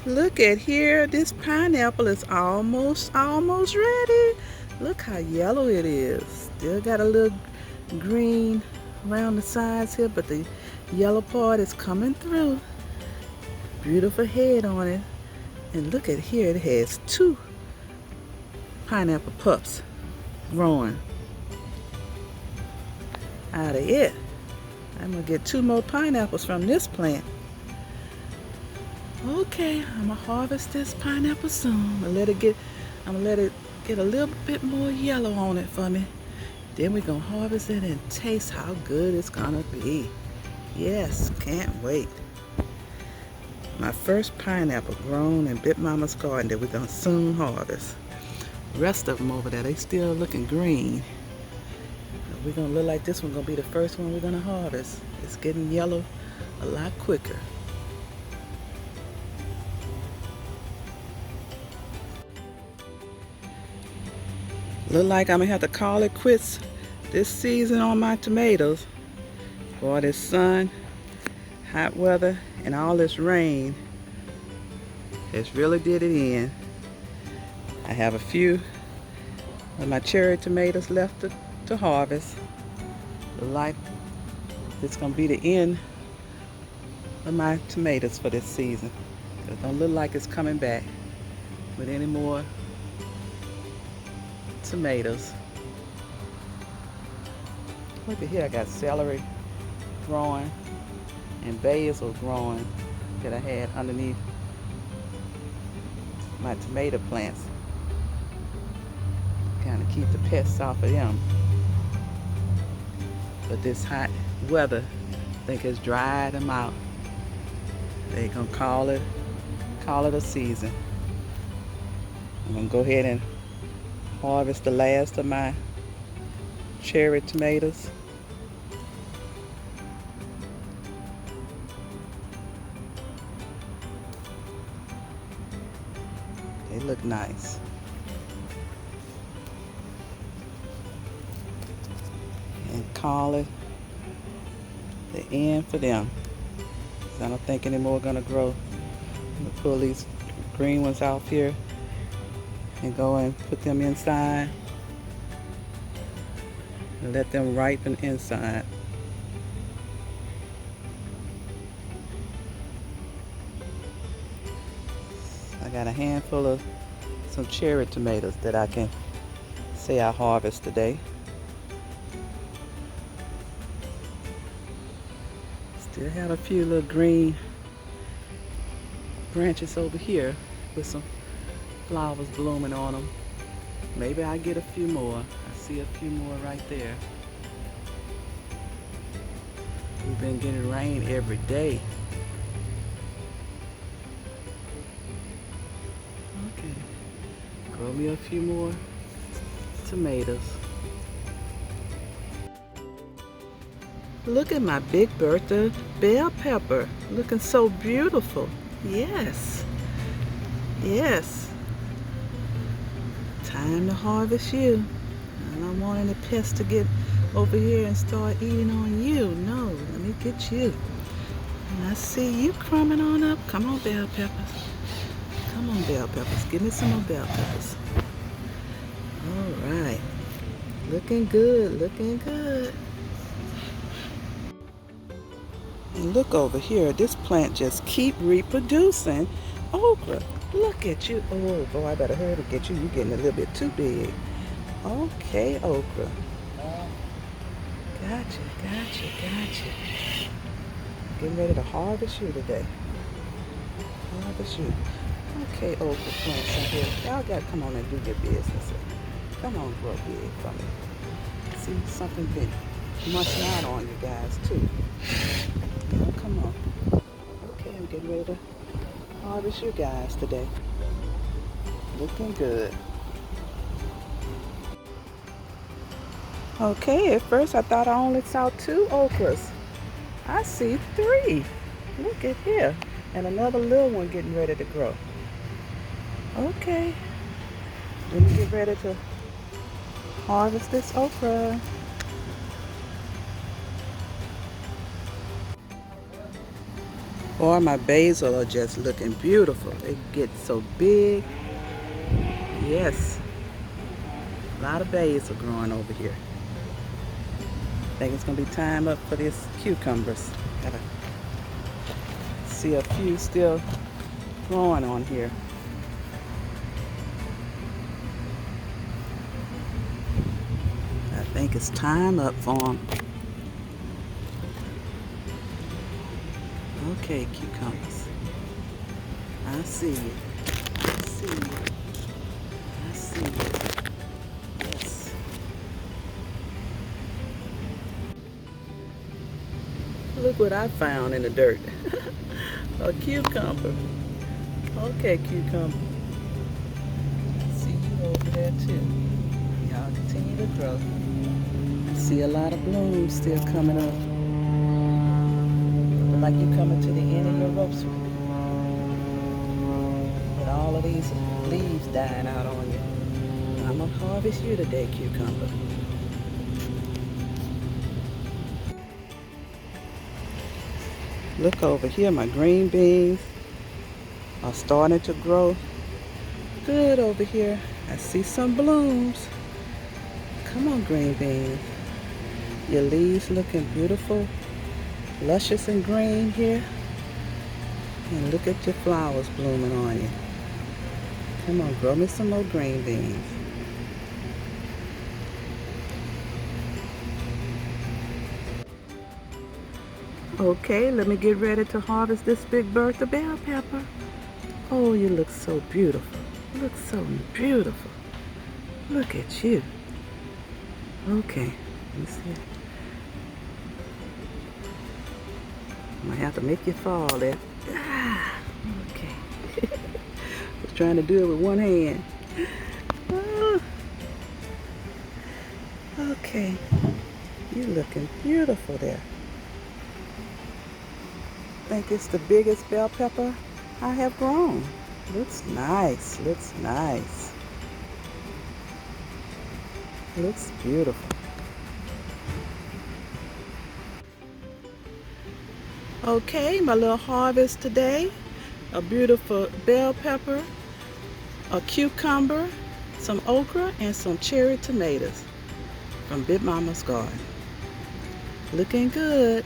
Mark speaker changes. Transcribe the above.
Speaker 1: Look at here. This pineapple is almost ready. Look how yellow it is. Still got a little green around the sides here, but the yellow part is coming through. Beautiful head on it. And look at here, it has 2 pineapple pups growing out of it. I'm gonna get 2 more pineapples from this plant. Okay, I'm gonna harvest this pineapple soon. I'm gonna let it get a little bit more yellow on it for me. Then we're gonna harvest it and taste how good it's gonna be. Yes, can't wait. My first pineapple grown in Big Mama's garden that we're gonna soon harvest. The rest of them over there, they still looking green. We're gonna look like this one gonna be the first one we're gonna harvest. It's getting yellow a lot quicker. Look like I'm gonna have to call it quits this season on my tomatoes. Boy, this sun, hot weather, and all this rain has really did it in. I have a few of my cherry tomatoes left to harvest. Look like it's gonna be the end of my tomatoes for this season. It don't look like it's coming back with any more tomatoes. Look at here, I got celery growing and basil growing that I had underneath my tomato plants. Kind of keep the pests off of them. But this hot weather, I think has dried them out. They're gonna call it a season. I'm gonna go ahead and harvest the last of my cherry tomatoes. They look nice. And call it the end for them. So I don't think any more are gonna grow. I'm gonna pull these green ones off here and go and put them inside and let them ripen inside. I got a handful of some cherry tomatoes that I can say I harvest today. Still have a few little green branches over here with some flowers blooming on them. Maybe I get a few more. I see a few more right there. We've been getting rain every day. Okay, grow me a few more tomatoes. Look at my Big Bertha bell pepper, looking so beautiful. Yes, yes. Time to harvest you. I don't want any pests to get over here and start eating on you. No, let me get you. And I see you crumbing on up. Come on, bell peppers. Come on, bell peppers. Give me some more bell peppers. All right. Looking good, looking good. And look over here. This plant just keep reproducing okra. Look at you. Oh, boy, I better hurry to get you. You're getting a little bit too big. Okay, okra. Gotcha, gotcha, gotcha. Getting ready to harvest you today. Harvest you. Okay, okra plants in here. Y'all got to come on and do your business. Come on, grow big for me. See, something big munching out on you guys, too. Oh, come on. Okay, I'm getting ready to harvest you guys today. Looking good. Okay, at first I thought I only saw 2 okras. I see 3. Look at here. And another little one getting ready to grow. Okay. Let me get ready to harvest this okra. Or my basil are just looking beautiful. They get so big. Yes, a lot of basil growing over here. I think it's gonna be time up for these cucumbers. Gotta see a few still growing on here. I think it's time up for them. Okay, cucumbers. I see you. I see you. I see you. Yes. Look what I found in the dirt. A cucumber. Okay, cucumber. See you over there too. Y'all continue to grow. I see a lot of blooms still coming up. Look like you're coming to the end of your rope swing. With all of these leaves dying out on you. I'm gonna harvest you today, cucumber. Look over here, my green beans are starting to grow good over here. I see some blooms. Come on, green beans. Your leaves looking beautiful, luscious and green here. And look at your flowers blooming on you. Come on, grow me some more green beans. Okay, let me get ready to harvest this Big Bertha bell pepper. Oh, you look so beautiful. You look so beautiful. Look at you. Okay, let me see. I might have to make you fall there. Ah, okay. Was trying to do it with one hand. Oh, okay. You looking beautiful there. I think it's the biggest bell pepper I have grown. Looks nice. Looks nice. Looks beautiful. Okay, my little harvest today. A beautiful bell pepper, a cucumber, some okra, and some cherry tomatoes from Big Mama's garden. Looking good.